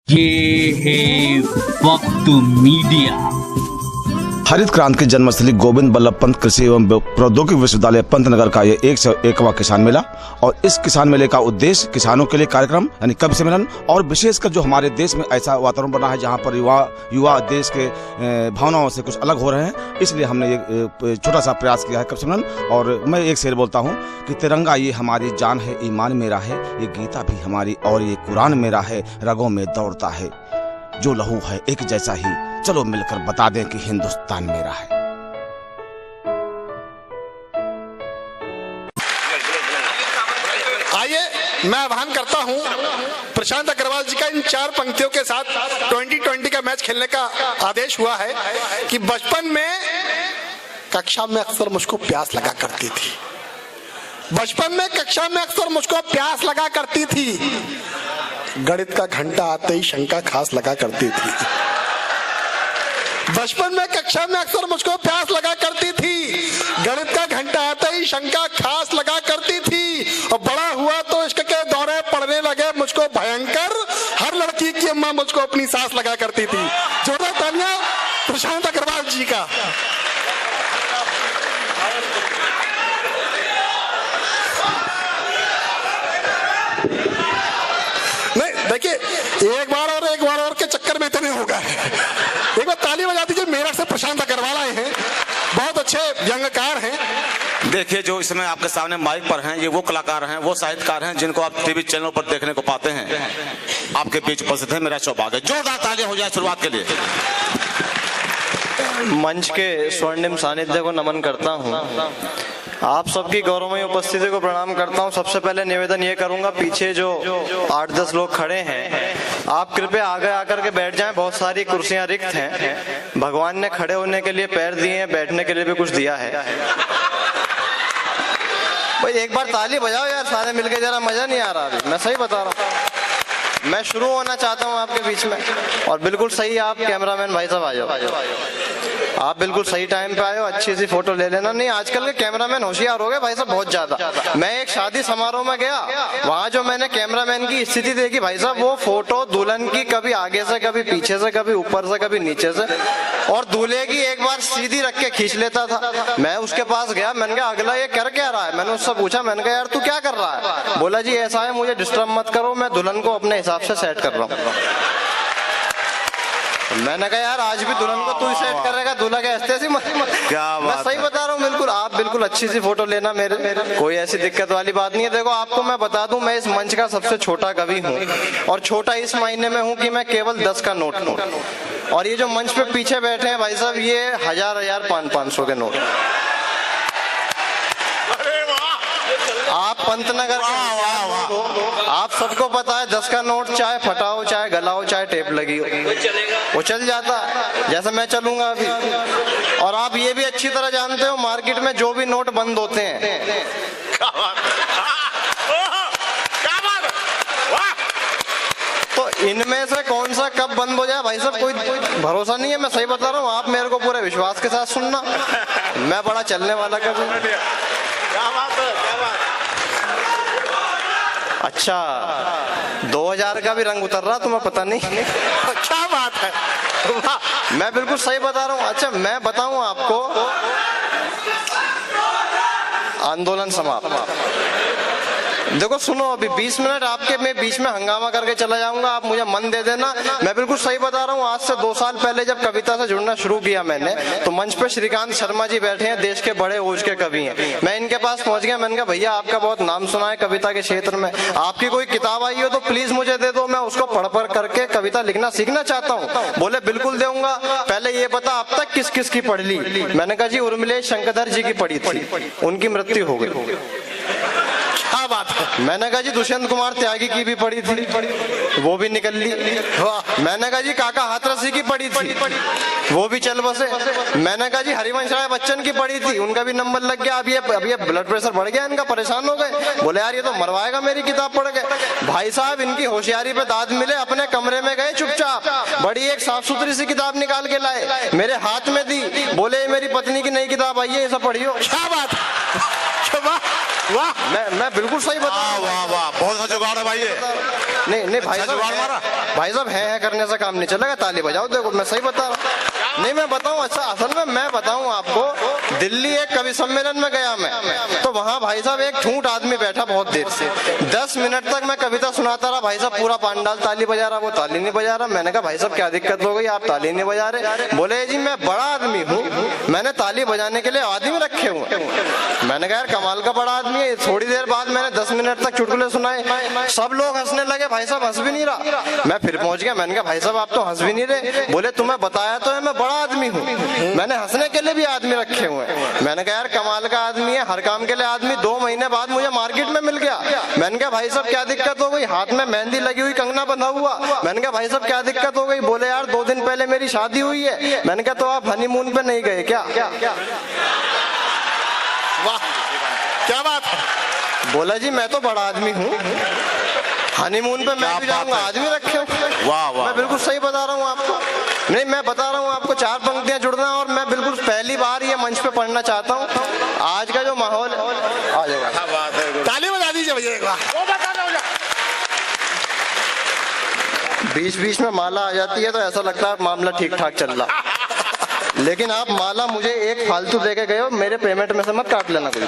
ये है वक्त मीडिया। हरित क्रांति की जन्मस्थली गोविंद बल्लभ पंत कृषि एवं प्रौद्योगिकी विश्वविद्यालय पंतनगर का ये 101वां किसान मेला और इस किसान मेले का उद्देश्य किसानों के लिए कार्यक्रम यानी कवि सम्मेलन और विशेषकर जो हमारे देश में ऐसा वातावरण बना है जहां पर युवा देश के भावनाओं से कुछ अलग हो रहे हैं, इसलिए हमने ये छोटा सा प्रयास किया है कवि सम्मेलन। और मैं एक शेर बोलता हूँ कि तिरंगा ये हमारी जान है, ईमान मेरा है, ये गीता भी हमारी और ये कुरान मेरा है, रगों में दौड़ता है जो लहू है एक जैसा ही, चलो मिलकर बता दें कि हिंदुस्तान मेरा है। आइए मैं आह्वान करता हूं प्रशांत अग्रवाल जी का इन 4 पंक्तियों के साथ 2020 का मैच खेलने का आदेश हुआ है कि बचपन में कक्षा में अक्सर मुझको प्यास लगा करती थी, बचपन में कक्षा में अक्सर मुझको प्यास लगा करती थी, गणित का घंटा आते ही शंका खास लगा करती थी। बचपन में कक्षा में अक्सर मुझको प्यास लगा करती थी, गणित का घंटा आते ही शंका खास लगा करती थी, और बड़ा हुआ तो इश्क के दौरे पड़ने लगे मुझको भयंकर, हर लड़की की अम्मा मुझको अपनी सास लगा करती थी। जोरदार तालियां प्रशांत अग्रवाल जी का। देखिए एक बार और के चक्कर में इतने हो गए। एक बार ताली बजा दीजिए, मेरठ से प्रशांत अग्रवाल आए हैं, बहुत अच्छे व्यंग्यकार हैं। देखिए जो इसमें आपके सामने माइक पर हैं, ये वो कलाकार हैं, वो साहित्यकार हैं जिनको आप टीवी चैनलों पर देखने को पाते हैं। आपके बीच उपस्थित है, मेरा सौभाग्य। जोरदार तालियां हो जाए शुरुआत के लिए। मंच के स्वर्णिम सानिध्य को नमन करता हूँ, आप सबकी गौरवमयी उपस्थिति को प्रणाम करता हूँ। सबसे पहले निवेदन ये करूंगा, पीछे जो 8-10 लोग खड़े हैं, आप कृपया आगे आकर के बैठ जाएं, बहुत सारी कुर्सियां रिक्त हैं। भगवान ने खड़े होने के लिए पैर दिए हैं, बैठने के लिए भी कुछ दिया है। भाई एक बार ताली बजाओ यार सारे मिलके, जरा मजा नहीं आ रहा अभी, मैं सही बता रहा हूँ। मैं शुरू होना चाहता हूँ आपके बीच में, और बिल्कुल सही आप कैमरामैन भाई साहब आ जाओ, आप बिल्कुल सही टाइम पे आए हो, अच्छी सी फोटो ले लेना। नहीं आजकल के कैमरामैन होशियार हो गए भाई साहब, बहुत ज्यादा। मैं एक शादी समारोह में गया, वहां जो मैंने कैमरामैन की स्थिति देखी भाई साहब, वो फोटो दुल्हन की कभी आगे से, कभी पीछे से, कभी ऊपर से, कभी नीचे से, और दूल्हे की एक बार सीधी रख के खींच लेता था। मैं उसके पास गया, मैंने कहा अगला ये कर क्या रहा है, मैंने उससे पूछा, मैंने कहा यार तू क्या कर रहा है? बोला जी ऐसा है, मुझे डिस्टर्ब मत करो, मैं दुल्हन को अपने हिसाब से सेट कर रहा हूँ। मैंने कहा यार आज भी दुल्हन को तू ही सेट करेगा, दूल्हा के हंसते सी मत। क्या मैं सही बता रहा हूँ, बिल्कुल आप बिल्कुल अच्छी सी फोटो लेना, मेरे कोई ऐसी दिक्कत वाली बात नहीं है। देखो आपको मैं बता दूं, मैं इस मंच का सबसे छोटा कवि हूँ, और छोटा इस मायने में हूँ कि मैं केवल 10 का नोट हूँ, और ये जो मंच पे पीछे बैठे हैं भाई साहब, ये 1000 500 के नोट। आप पंतनगर, आप सबको पता है 10 का नोट चाहे फटा हो, चाहे गला हो, चाहे टेप लगी हो, वो चल जाता है जैसे मैं चलूंगा अभी। और आप ये भी अच्छी तरह जानते हो, मार्केट में जो भी नोट बंद होते हैं, तो इनमें से कौन सा कब बंद हो जाए भाई साहब कोई भरोसा नहीं है। मैं सही बता रहा हूँ, आप मेरे को पूरे विश्वास के साथ सुनना, मैं बड़ा चलने वाला कभी। अच्छा 2000 का भी रंग उतर रहा तुम्हें पता नहीं, क्या बात है। मैं बिल्कुल सही बता रहा हूँ। अच्छा मैं बताऊं आपको, आंदोलन समाप्त। देखो सुनो, अभी 20 मिनट आपके मैं बीच में हंगामा करके चला जाऊंगा, आप मुझे मन दे देना। मैं बिल्कुल सही बता रहा हूँ, आज से 2 साल पहले जब कविता से जुड़ना शुरू किया मैंने, तो मंच पे श्रीकांत शर्मा जी बैठे हैं, देश के बड़े ओज के कवि हैं। मैं इनके पास पहुंच गया, मैंने कहा भैया आपका बहुत नाम सुना है कविता के क्षेत्र में, आपकी कोई किताब आई हो तो प्लीज मुझे दे दो, मैं उसको पढ़ करके कविता लिखना सीखना चाहता हूँ। बोले बिल्कुल दूंगा, पहले ये बता अब तक किस किस की पढ़ ली? मैंने कहा जी उर्मिलेश शंकरधर जी की पढ़ी थी, उनकी मृत्यु हो गई। क्या बात है। मैंने कहा जी दुष्यंत कुमार त्यागी की भी पढ़ी थी, वो भी निकल ली। मैंने कहा जी काका हाथरसी की पढ़ी थी, वो भी चल बसे। मैंने कहा जी हरिवंश राय बच्चन की पढ़ी थी, उनका भी नंबर लग गया। अब ये ब्लड प्रेशर बढ़ गया इनका, परेशान हो गए, बोले यार ये तो मरवाएगा मेरी किताब पढ़ के। भाई साहब इनकी होशियारी पे दाद मिले, अपने कमरे में गए चुपचाप, बड़ी एक साफ सुथरी सी किताब निकाल के लाए, मेरे हाथ में दी, बोले ये मेरी पत्नी की नई किताब आई है, ये सब पढ़ियो। क्या बात, वाह, मैं बिल्कुल सही बता, वाह वाह, बहुत सा जुगाड़ है भाई ये। नहीं भाई अच्छा साहब, जुगाड़ मारा। भाई साहब है करने से काम नहीं चलेगा, ताली बजाओ। देखो मैं सही बता रहा हूँ, नहीं मैं बताऊं, अच्छा असल में मैं बताऊं आपको, दिल्ली एक कवि सम्मेलन में गया मैं, तो वहां भाई साहब एक ठूंठ आदमी बैठा बहुत देर से, 10 मिनट तक मैं कविता सुनाता रहा, भाई साहब पूरा पांडाल ताली बजा रहा, वो ताली नहीं बजा रहा। मैंने कहा भाई साहब क्या दिक्कत हो गई, आप ताली नहीं बजा रहे? बोले जी मैं बड़ा आदमी हूँ, मैंने ताली बजाने के लिए आदमी रखे हुए। मैंने कहा यार कमाल का बड़ा आदमी है। थोड़ी देर बाद मैंने 10 मिनट तक चुटकुले सुनाए, सब लोग हंसने लगे, भाई साहब हंस भी नहीं रहा। मैं फिर पहुंच गया, मैंने कहा भाई साहब आप तो हंस भी नहीं रहे। बोले तुम्हें बताया तो है मैं बड़ा आदमी हूँ, मैंने हंसने के लिए भी आदमी रखे हुए हैं। मैंने कहा यार कमाल का आदमी है, हर काम के लिए आदमी। 2 महीने बाद मुझे मार्केट में मिल गया। मैंने कहा भाई साहब क्या दिक्कत हो गई, हाथ में मेहंदी लगी हुई, कंगना बंधा हुआ। मैंने कहा भाई साहब क्या दिक्कत हो गई? बोले यार 2 दिन पहले मेरी शादी हुई है। मैंने कहा तो आप हनीमून पे नहीं गए क्या? वाह, क्या बात। बोला जी मैं तो बड़ा आदमी हूँ, हनीमून पे मैं भी जाऊंगा, आदमी रखे हो। वाह वाह, मैं बिल्कुल सही बता रहा हूँ आपको, नहीं मैं बता रहा हूँ आपको, 4 पंक्तियां जुड़ना है, और मैं बिल्कुल पहली बार ये मंच पे पढ़ना चाहता हूँ। आज का जो माहौल आ जाएगा, ताली बजा दीजिए भैया एक बार। बीच बीच में माला आ जाती है तो ऐसा लगता है मामला ठीक ठाक चल रहा, लेकिन आप माला मुझे एक फालतू दे के गए हो, मेरे पेमेंट में से मत काट लेना कुछ।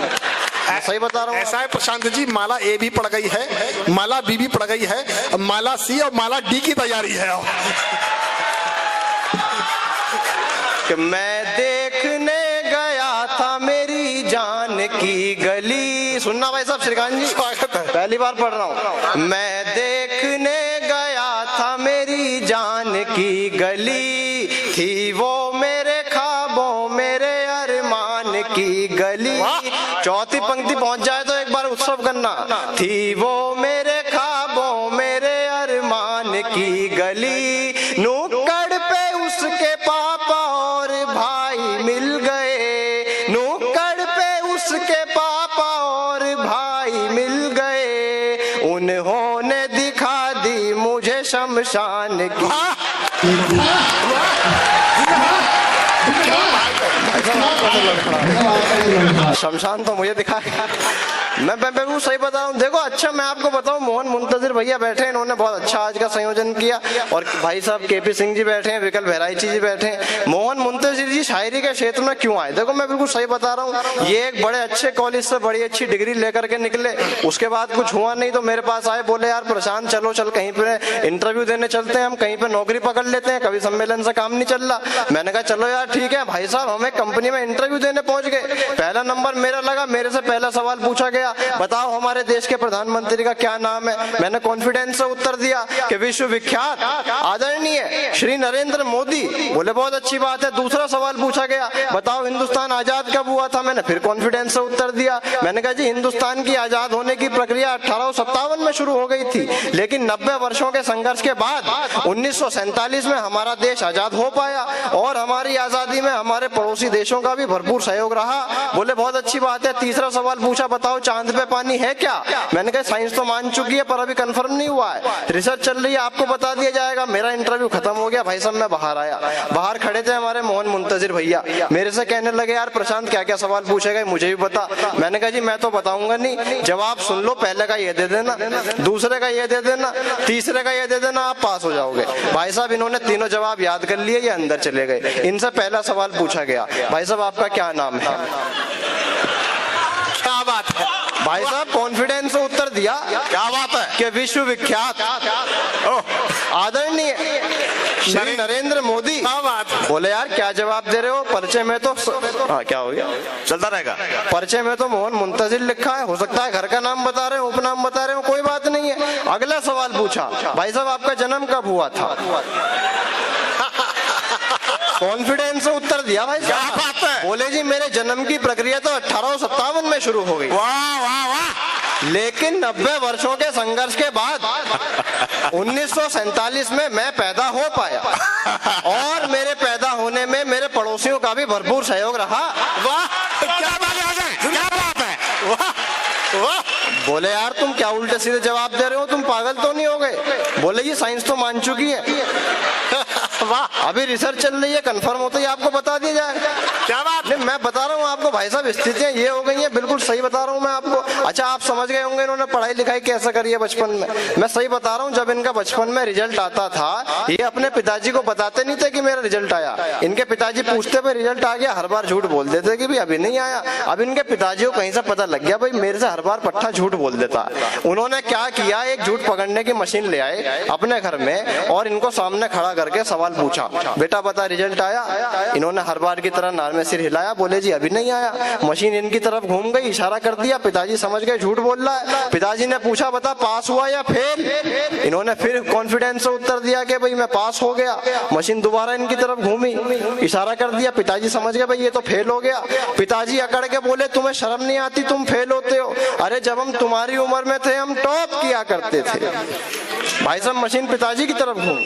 मैं सही बता रहा हूँ। ऐसा है प्रशांत जी, माला ए भी पड़ गई है, माला बी भी पड़ गई है, अब माला सी और माला डी की तैयारी है। कि मैं देखने गया था मेरी जान की गली, सुनना भाई साहब श्रीकांत जी, स्वागत है। पहली बार पढ़ रहा हूँ। मैं देखने गया था मेरी जान की गली, थी वो मेरे ख्वाबों मेरे अरमान की गली। चौथी पंक्ति पहुंच जाए तो एक बार उत्सव करना। थी वो मेरे ख्वाबों मेरे अरमान की गली, नुक्कड़ पे उसके पापा और भाई मिल गए, नुक्कड़ पे उसके पापा और भाई मिल गए, उन्होंने दिखा दी मुझे शमशान की। शमशान तो मुझे दिखाया। मैं बिल्कुल सही बता रहा हूँ। देखो अच्छा मैं आपको बताऊँ, मोहन मुंतजिर भैया बैठे हैं, इन्होंने बहुत अच्छा आज का संयोजन किया, और भाई साहब केपी सिंह जी बैठे हैं, विकल बहराइची जी बैठे हैं। मोहन मुंतजिर जी शायरी के क्षेत्र में क्यों आए? देखो मैं बिल्कुल सही बता रहा हूँ, ये एक बड़े अच्छे कॉलेज से बड़ी अच्छी डिग्री लेकर के निकले, उसके बाद कुछ हुआ नहीं तो मेरे पास आए, बोले यार प्रशांत चलो चल कहीं पे इंटरव्यू देने चलते हैं, हम कहीं पे नौकरी पकड़ लेते हैं, कवि सम्मेलन से काम नहीं चल रहा। मैंने कहा चलो यार ठीक है। भाई साहब हमें कंपनी में इंटरव्यू देने पहुंच गए, पहला नंबर मेरा लगा, मेरे से पहला सवाल पूछा गया, बताओ हमारे देश के प्रधानमंत्री का क्या नाम है? मैंने कॉन्फिडेंस से उत्तर दिया कि विश्व विख्यात आदरणीय श्री नरेंद्र मोदी। बोले बहुत अच्छी बात है। दूसरा सवाल पूछा गया, बताओ हिंदुस्तान आजाद कब हुआ था? मैंने फिर कॉन्फिडेंस से उत्तर दिया, मैंने कहा जी हिंदुस्तान की आजाद होने की प्रक्रिया 1857 में शुरू हो गई थी, लेकिन 90 वर्षों के संघर्ष के बाद 1947 में हमारा देश आजाद हो पाया, और हमारी आजादी में हमारे पड़ोसी देशों का भी भरपूर सहयोग रहा। बोले बहुत अच्छी बात है। तीसरा सवाल पूछा, बताओ चांद पे पानी है क्या? मैंने कहा साइंस तो मान चुकी है पर अभी कंफर्म नहीं हुआ है, रिसर्च चल रही है, आपको बता दिया जाएगा। मेरा इंटरव्यू खत्म हो गया। भाई साहब मैं बाहर आया, बाहर खड़े थे हमारे मोहन मुंतजिर भैया, मेरे से कहने लगे यार प्रशांत क्या क्या सवाल पूछे गए मुझे भी बता। मैंने कहा जी मैं तो बताऊंगा नहीं, जवाब सुन लो, पहले का ये दे देना, दूसरे का ये दे देना, तीसरे का ये दे देना, आप पास हो जाओगे। भाई साहब इन्होंने तीनों जवाब याद कर लिए, ये अंदर चले गए। इनसे पहला सवाल पूछा गया, भाई साहब आपका क्या नाम है? क्या बात है भाई साहब कॉन्फिडेंस से उत्तर दिया, क्या बात है, कि विश्व विख्यात आदरणीय श्री नरेंद्र मोदी। क्या बात है। बोले यार क्या जवाब दे रहे हो? परिचय में तो क्या हो गया, चलता रहेगा। परिचय में तो मोहन मुंतजिर लिखा है, हो सकता है घर का नाम बता रहे हो, उपनाम बता रहे हो, कोई बात नहीं है। अगला सवाल पूछा, भाई साहब आपका जन्म कब हुआ था? कॉन्फिडेंस से उत्तर दिया भाई क्या बात है। बोले जी मेरे जन्म की प्रक्रिया तो 1857 में शुरू हो गई, वाह वाह वाह, लेकिन 90 वर्षों के संघर्ष के बाद 1947 में मैं पैदा हो पाया, और मेरे पैदा होने में मेरे पड़ोसियों का भी भरपूर सहयोग रहा। वाह क्या बात है, क्या बात है, वाह वाह। बोले यार तुम क्या उल्टे सीधे जवाब दे रहे हो, तुम पागल तो नहीं हो गए? बोले ये साइंस तो मान चुकी है। वाह अभी रिसर्च चल रही है, कंफर्म होते ही आपको बता दिया जाएगा। क्या बात। नहीं, मैं बता रहा हूँ आपको भाई साहब, स्थितियां ये हो गई हैं, बिल्कुल सही बता रहा हूँ मैं आपको। अच्छा, आप समझ गए होंगे इन्होंने पढ़ाई लिखाई कैसे करी है बचपन में। मैं सही बता रहा हूँ, जब इनका बचपन में रिजल्ट आता था, ये अपने पिताजी को बताते नहीं थे कि मेरा रिजल्ट आया। इनके पिताजी पूछते भाई रिजल्ट आ गया, हर बार झूठ बोल देते कि भाई अभी नहीं आया। अब इनके पिताजी को कहीं से पता लग गया भाई मेरे से हर बार पट्टा झूठ बोल देता। उन्होंने क्या किया, एक झूठ पकड़ने की मशीन ले आए अपने घर में और इनको सामने खड़ा करके सवाल पूछा, बेटा बता रिजल्ट आया। इन्होंने हर बार की तरह नार में सिर हिलाया, बोले जी अभी नहीं आया। मशीन इनकी तरफ घूम गई, इशारा कर दिया, पिताजी समझ गए झूठ बोल रहा है। पिताजी ने पूछा बता पास हुआ या फेल। इन्होंने फिर कॉन्फिडेंस से उत्तर दिया कि भाई मैं पास हो गया। मशीन दोबारा इनकी तरफ घूमी, इशारा कर दिया, पिताजी समझ गए भाई ये तो फेल हो गया। पिताजी अकड़ के बोले तुम्हें शर्म नहीं आती, तुम फेल होते हो। अरे जब हम तुम्हारी उम्र में थे हम टॉप किया करते थे। भाई साहब मशीन पिताजी की तरफ घूम।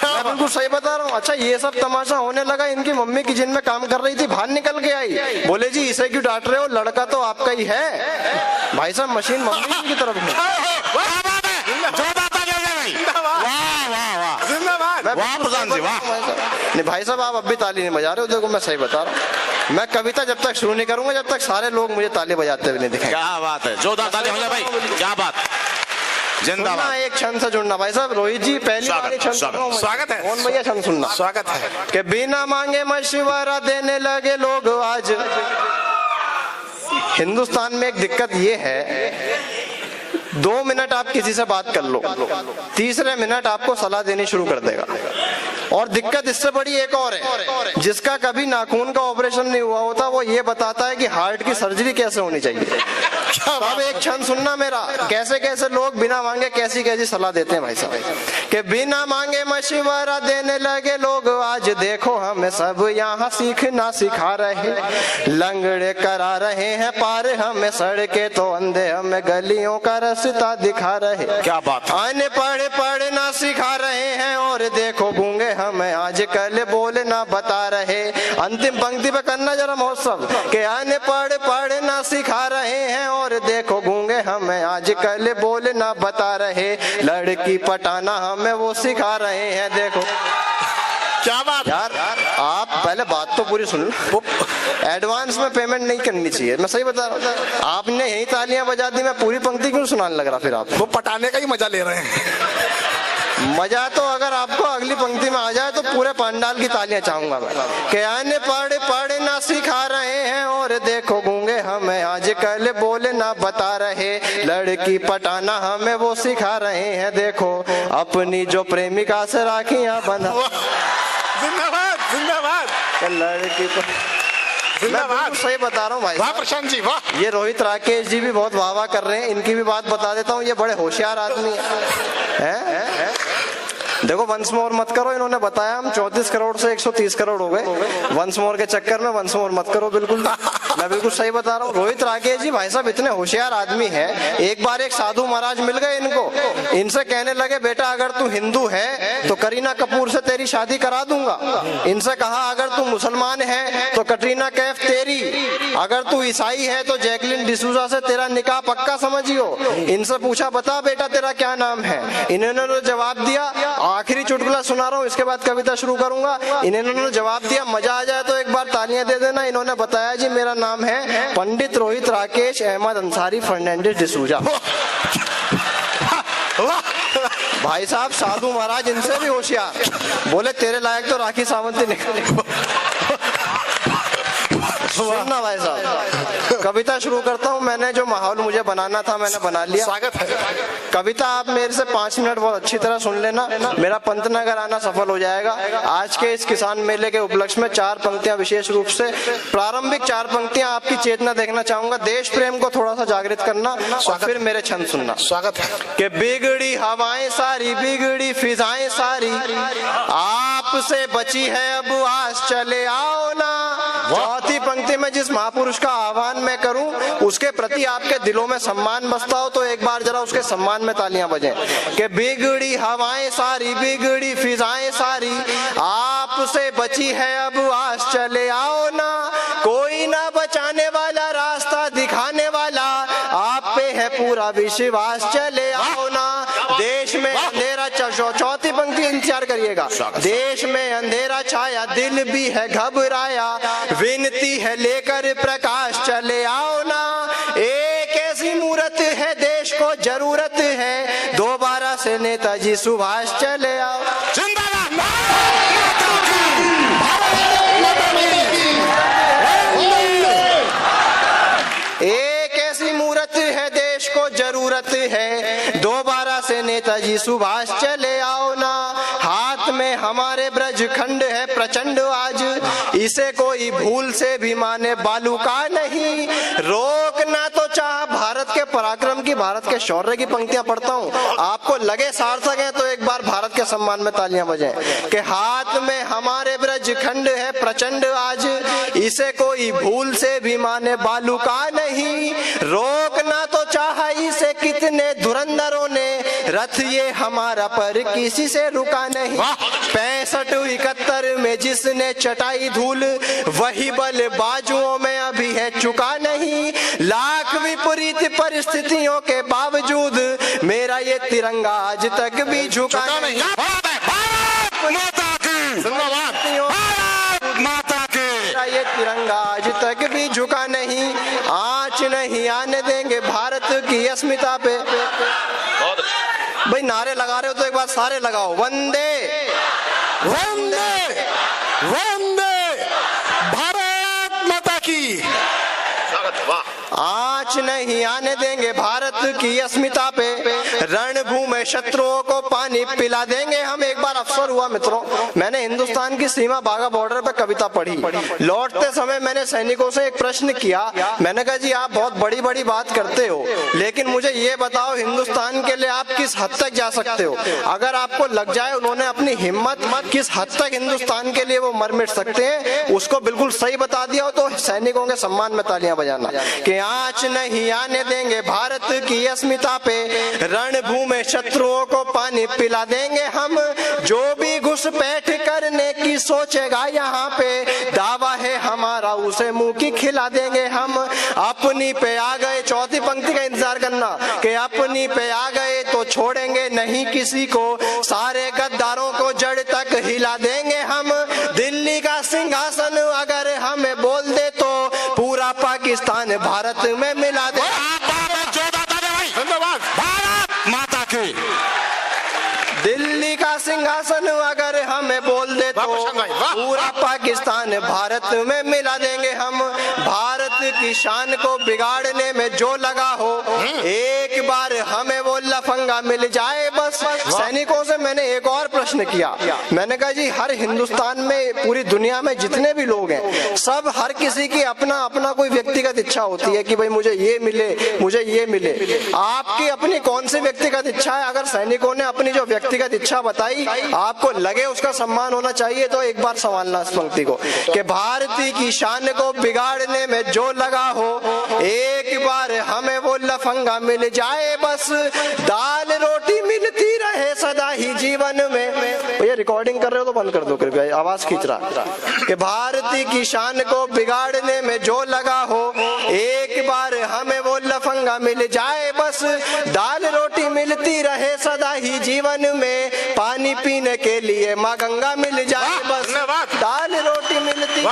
मैं बिल्कुल सही बता रहा हूँ। अच्छा, ये सब तमाशा होने लगा, इनकी मम्मी किचन में काम कर रही थी, बाहर निकल के आई, बोले जी इसे क्यों डांट रहे हो, लड़का तो आपका ही है। भाई साहब मशीन मम्मी की तरफ घूम। वाह बात है, जोरदार तालियां हो जाए भाई। वाह वाह वाह, जिंदाबाद। वाह प्रधान जी वाह। नहीं भाई साहब आप अब भी ताली नहीं बजा रहे हो, देखो मैं सही बता रहा हूँ। मैं कविता जब तक शुरू नहीं करूंगा जब तक सारे लोग मुझे ताली बजाते हुए नहीं दिखाएंगे। क्या बात है, जोरदार तालियां हो जाए भाई, क्या बात। सुनना जिंदाबाद। एक क्षण से जुड़ना। भाई साहब रोहित जी पहली स्वागत, बार एक क्षण स्वागत, सुन रहा हूं मैं। स्वागत है। कौन भैया क्षण सुनना। स्वागत है। कि बिना मांगे मशवरा देने लगे लोग आज। हिंदुस्तान में एक दिक्कत ये है, 2 मिनट आप किसी से बात कर लो, तीसरे मिनट आपको सलाह देनी शुरू कर देगा। और दिक्कत इससे बड़ी एक और है, जिसका कभी नाखून का ऑपरेशन नहीं हुआ होता वो ये बताता है कि हार्ट की सर्जरी कैसे होनी चाहिए। अब एक क्षण सुनना मेरा, कैसे कैसे लोग बिना मांगे कैसी कैसी सलाह देते हैं भाई साहब। कि बिना मांगे मशवरा देने लगे लोग आज, देखो हमें सब यहाँ सीखना सिखा रहे, लंगड़े करा रहे हैं पार हमें सड़के, तो अंधे हमें गलियों का रास्ता दिखा रहे। क्या बात है। आने पढ़े पढ़ना सिखा रहे हैं और देखो गूंगे हमें आज कल बोलना बता रहे। अंतिम पंक्ति पे करना जरा महोत्सव। के आने पढ़े पढ़ना सिखा रहे हैं और देखो गूंगे हमें आज कल बोलना बता रहे, लड़की पटाना हमें वो सिखा रहे हैं। देखो क्या बात। यार आप पहले बात तो पूरी सुन लो, एडवांस में पेमेंट नहीं करनी चाहिए, मैं सही बता रहा हूँ। आपने यही तालियां बजा दी, मैं पूरी पंक्ति क्यों सुनाने लग रहा फिर आप। वो पटाने का ही मजा ले रहे हैं। मजा तो अगर आपको अगली पंक्ति में आ जाए तो पूरे पंडाल की तालियां चाहूंगा मैं। के आने पढ़े पढ़ना सिखा रहे हैं और देखो गूंगे हमें आज कल बोलना बता रहे, लड़की पटाना हमें वो सिखा रहे हैं। देखो अपनी जो प्रेमिका से राखियां बंधा। जिंदाबाद जिंदाबाद लड़की मैं बिल्कुल सही बता रहा हूँ भाई। वाह प्रशांत जी वाह। ये रोहित राकेश जी भी बहुत वाह वाह कर रहे हैं, इनकी भी बात बता देता हूँ, ये बड़े होशियार आदमी है? देखो वंस मोर मत करो, इन्होंने बताया हम 34 करोड़ से 130 करोड़ हो गए। वंस मोर के चक्कर में वंस मोर मत करो, बिल्कुल मैं बिल्कुल सही बता रहा हूँ। रोहित राकेश जी भाई साहब इतने होशियार आदमी हैं, एक बार एक साधु महाराज मिल गए इनको, इनसे कहने लगे बेटा अगर तू हिंदू है तो करीना कपूर से तेरी शादी करा दूंगा। इनसे कहा अगर तू मुसलमान है तो कटरीना कैफ तेरी, अगर तू ईसाई है तो जैकलिन डिसूजा से तेरा निकाह पक्का समझियो। इनसे पूछा बता बेटा तेरा क्या नाम है, इन्होंने जवाब दिया, आखिरी चुटकुला सुना रहा हूँ इसके बाद कविता शुरू करूंगा। इन्होंने जवाब दिया, मजा आ जाए तो एक बार तालियां दे देना। इन्होंने बताया जी मेरा नाम है पंडित रोहित राकेश अहमद अंसारी फर्नांडिस डिसूजा। भाई साहब साधु महाराज इनसे भी होशियार, बोले तेरे लायक तो राखी सावंत ही निकले। सुनना भाई साहब, कविता शुरू करता हूँ। मैंने जो माहौल मुझे बनाना था मैंने बना लिया। स्वागत है। कविता आप मेरे से 5 मिनट बहुत अच्छी तरह सुन लेना, मेरा पंतनगर आना सफल हो जाएगा। आज के इस किसान मेले के उपलक्ष्य में 4 पंक्तियां विशेष रूप से, प्रारंभिक 4 पंक्तियां आपकी चेतना देखना चाहूंगा, देश प्रेम को थोड़ा सा जागृत करना और फिर मेरे छंद सुनना। स्वागत है। कि बिगड़ी हवाएं सारी बिगड़ी फिजाएं सारी, आपसे बची है अब आस चले आओ ना। चौथी पंक्ति में जिस महापुरुष का आह्वान मैं करूं उसके प्रति आपके दिलों में सम्मान बसता हो तो एक बार जरा उसके सम्मान में तालियां बजें। कि बिगड़ी हवाएं सारी बिगड़ी फिजाएं सारी, आपसे बची है अब आस चले आओ ना। कोई ना बचाने वाला रास्ता दिखाने वाला, आप पे है पूरा विश्वास चले आओ ना। देश में अंधेरा चौथी पंक्ति इंतजार करिएगा। देश में अंधेरा छाया, दिल भी है घबराया, विनती है लेकर प्रकाश चले आओ ना। एक ऐसी मूर्त है देश को जरूरत है, दोबारा से नेताजी सुभाष चले आओ। जिंदाबाद। एक ऐसी मूर्त है देश को जरूरत है, दोबारा से नेताजी सुभाष चले आओ ना। हाथ में हमारे ब्रज खंड है प्रचंड आज, इसे कोई भूल से भी माने बालू का नहीं। रोकना तो चाह भारत के पराक्रम की, भारत के शौर्य की पंक्तियां पढ़ता हूँ, आपको लगे सार्थक है तो एक बार भारत के सम्मान में तालियां बजाएं। कि हाथ में हमारे ब्रज खंड है प्रचंड आज, इसे कोई भूल से भी माने बालू का नहीं। रोकना तो चाहा इसे कितने धुरंधरों ने, रथ ये हमारा पर किसी से रुका नहीं। 65-71 में जिसने चटाई धूल, वही बल बाजुओं में अभी है चुका नहीं। लाख विपरीत परिस्थितियों के बावजूद मेरा ये तिरंगा आज तक भी झुका नहीं। माता की जिंदाबाद। माता की मेरा ये तिरंगा आज तक भी झुका नहीं। आंच नहीं आने देंगे भारत की अस्मिता पे। भाई नारे लगा रहे हो तो एक बार सारे लगाओ, वंदे वंदे वंदे भारत माता की। आंच नहीं आने देंगे भारत की अस्मिता पे, रणभूमि शत्रुओं को पानी पिला देंगे हम। एक बार अवसर हुआ मित्रों, मैंने हिंदुस्तान की सीमा बाघा बॉर्डर पे कविता पढ़ी। लौटते समय मैंने सैनिकों से एक प्रश्न किया, मैंने कहा जी आप बहुत बड़ी बड़ी बात करते हो, लेकिन मुझे ये बताओ हिंदुस्तान के लिए आप किस हद तक जा सकते हो। अगर आपको लग जाए उन्होंने अपनी हिम्मत किस हद तक हिंदुस्तान के लिए वो मर मिट सकते हैं, उसको बिल्कुल सही बता दिया हो तो सैनिकों के सम्मान में तालियां बजाना। कि आंच नहीं आने देंगे भारत की अस्मिता पे, रणभूमि शत्रुओं को पानी पिला देंगे हम। जो भी घुसपैठ करने की सोचेगा यहाँ पे, दावा है हमारा उसे मुंह की खिला देंगे हम। अपनी पे आ गए, चौथी पंक्ति का इंतजार करना, कि अपनी पे आ गए तो छोड़ेंगे नहीं किसी को, सारे गद्दारों को जड़ तक हिला देंगे हम। दिल्ली का सिंहासन अगर हमें बोल दे तो पूरा पाकिस्तान भारत में मिला दे। जिंदाबाद भारत माता की। दिल्ली का सिंहासन अगर हमें बोल दे तो पूरा पाकिस्तान भारत में मिला देंगे हम। भारत की शान को बिगाड़ने में जो लगा हो, एक बार हमें वो लफंगा मिल जाए बस। सैनिकों से मैंने एक और प्रश्न किया, मैंने कहा जी हर हिंदुस्तान में, पूरी दुनिया में जितने भी लोग हैं, सब हर किसी की अपना अपना कोई व्यक्तिगत इच्छा होती है कि भाई मुझे ये मिले, मुझे ये मिले। आपकी अपनी कौन सी व्यक्तिगत इच्छा है? अगर सैनिकों ने अपनी जो व्यक्तिगत इच्छा बताई, आपको लगे उसका सम्मान होना चाहिए, तो एक बार संभालना इस पंक्ति को, कि भारतीय की शान को बिगाड़ने में जो लगा हो, एक बार हमें वो लफंगा मिल जाए बस। दाल रोटी मिलती रहे सदा ही जीवन में। भैया रिकॉर्डिंग कर रहे हो तो बंद कर दो कृपया, आवाज खींच रहा। कि भारतीय की शान को बिगाड़ने में जो लगा हो, एक बार हमें वो लफंगा मिल जाए बस। दाल रोटी मिलती रहे सदा ही जीवन में, पानी पीने के लिए माँ गंगा मिल जाए बस। दाल रोटी मिलती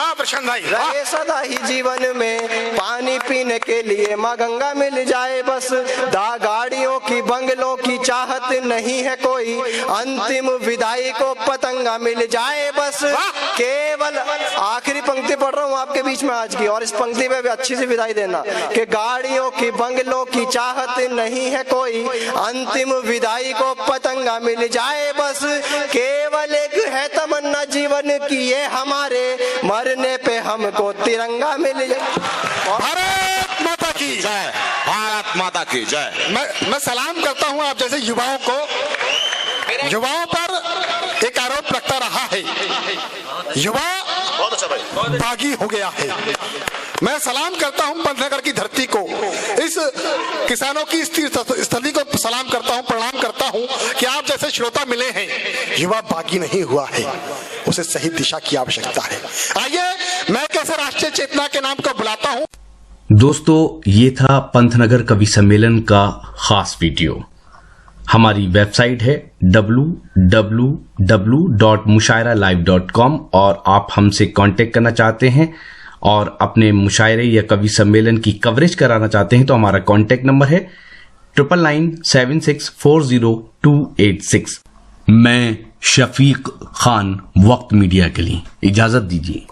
रहे सदा ही जीवन में, पानी पीने के लिए माँ गंगा मिल जाए बस। गाड़ियों की बंगलों की चाहत नहीं है कोई, अंतिम विदाई को पतंगा मिल जाए बस। केवल आखिरी पंक्ति पढ़ रहा हूँ आपके बीच में आज की, और इस पंक्ति में भी अच्छी सी विदाई देना, कि गाड़ियों की बंगलों की चाहत नहीं है कोई, अंतिम विदाई को पतंगा मिल जाए बस। केवल एक है तमन्ना जीवन की ये हमारे, मरने पे हमको तिरंगा मिल जाए। भारत माता की जय। भारत माता की जय। मैं सलाम करता हूं आप जैसे युवाओं को। युवाओं पर एक आरोप लगता रहा है, युवा बागी हो गया है। मैं सलाम करता हूं पंतनगर की धरती को, इस किसानों की स्थली को सलाम करता हूं, प्रणाम करता हूं कि आप जैसे श्रोता मिले हैं। युवा बागी नहीं हुआ है, उसे सही दिशा की आवश्यकता है। आइए मैं कैसे राष्ट्रीय चेतना के नाम को बुलाता हूं। दोस्तों, ये था पंतनगर कवि सम्मेलन का खास वीडियो। हमारी वेबसाइट है www.mushairalive.com और आप हमसे कांटेक्ट करना चाहते हैं और अपने मुशायरे या कवि सम्मेलन की कवरेज कराना चाहते हैं तो हमारा कांटेक्ट नंबर है 9997640286। मैं शफीक खान, वक्त मीडिया के लिए इजाजत दीजिए।